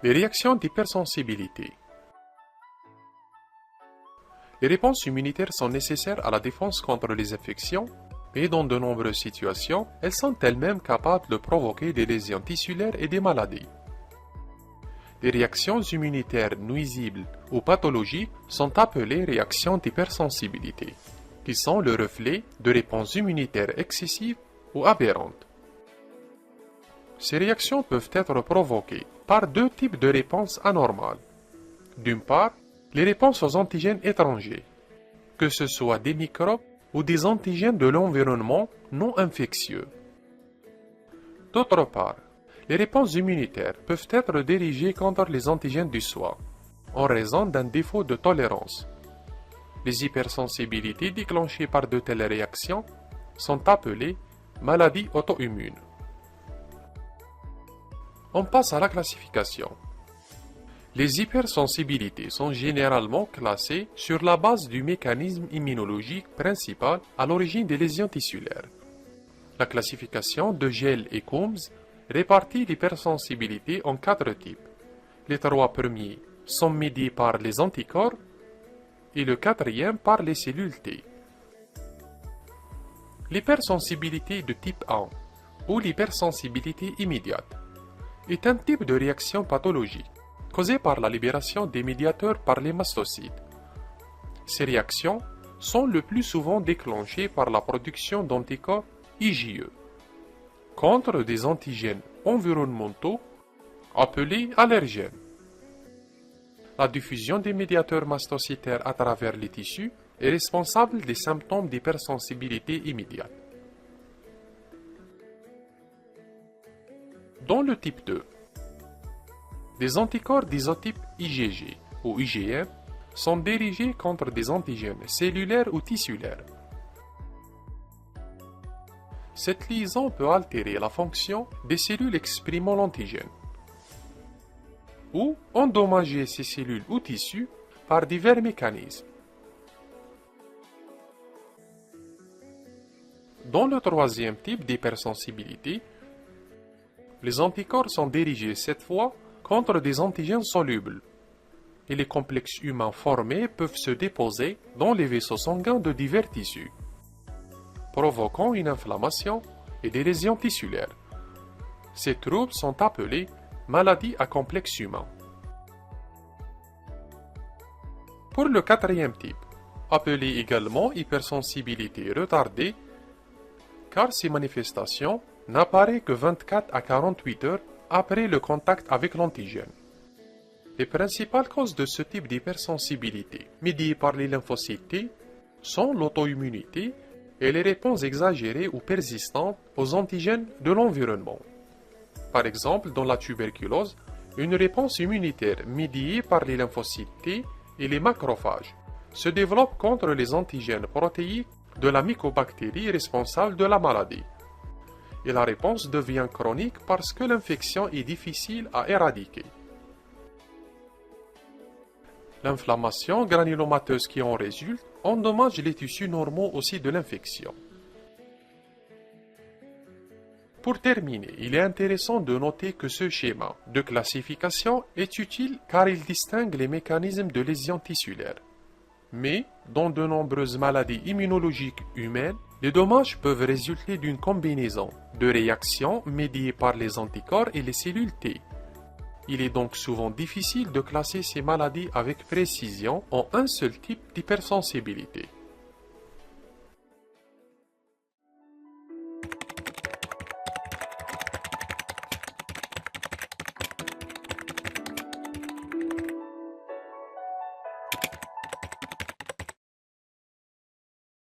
Les réactions d'hypersensibilité. Les réponses immunitaires sont nécessaires à la défense contre les infections, mais dans de nombreuses situations, elles sont elles-mêmes capables de provoquer des lésions tissulaires et des maladies. Les réactions immunitaires nuisibles ou pathologiques sont appelées réactions d'hypersensibilité, qui sont le reflet de réponses immunitaires excessives ou aberrantes. Ces réactions peuvent être provoquées par deux types de réponses anormales. D'une part, les réponses aux antigènes étrangers, que ce soit des microbes ou des antigènes de l'environnement non infectieux. D'autre part, les réponses immunitaires peuvent être dirigées contre les antigènes du soi, en raison d'un défaut de tolérance. Les hypersensibilités déclenchées par de telles réactions sont appelées maladies auto-immunes. On passe à la classification. Les hypersensibilités sont généralement classées sur la base du mécanisme immunologique principal à l'origine des lésions tissulaires. La classification de Gell et Coombs répartit l'hypersensibilité en 4 types. Les 3 premiers sont médiés par les anticorps et le 4e par les cellules T. L'hypersensibilité de type 1 ou l'hypersensibilité immédiate est un type de réaction pathologique causée par la libération des médiateurs par les mastocytes. Ces réactions sont le plus souvent déclenchées par la production d'anticorps IgE contre des antigènes environnementaux appelés allergènes. La diffusion des médiateurs mastocytaires à travers les tissus est responsable des symptômes d'hypersensibilité immédiate. Dans le type 2, des anticorps d'isotype IgG ou IgM sont dirigés contre des antigènes cellulaires ou tissulaires. Cette liaison peut altérer la fonction des cellules exprimant l'antigène ou endommager ces cellules ou tissus par divers mécanismes. Dans le 3e type d'hypersensibilité, les anticorps sont dirigés cette fois contre des antigènes solubles et les complexes humains formés peuvent se déposer dans les vaisseaux sanguins de divers tissus, provoquant une inflammation et des lésions tissulaires. Ces troubles sont appelés maladies à complexe humain. Pour le 4e type, appelé également hypersensibilité retardée, car ces manifestations n'apparaissent que 24 à 48 heures après le contact avec l'antigène. Les principales causes de ce type d'hypersensibilité, médiées par les lymphocytes T, sont l'auto-immunité et les réponses exagérées ou persistantes aux antigènes de l'environnement. Par exemple, dans la tuberculose, une réponse immunitaire médiée par les lymphocytes T et les macrophages se développe contre les antigènes protéiques de la mycobactérie responsable de la maladie. Et la réponse devient chronique parce que l'infection est difficile à éradiquer. L'inflammation granulomateuse qui en résulte endommage les tissus normaux aussi de l'infection. Pour terminer, il est intéressant de noter que ce schéma de classification est utile car il distingue les mécanismes de lésions tissulaires. Mais, dans de nombreuses maladies immunologiques humaines, les dommages peuvent résulter d'une combinaison de réactions médiées par les anticorps et les cellules T. Il est donc souvent difficile de classer ces maladies avec précision en un seul type d'hypersensibilité.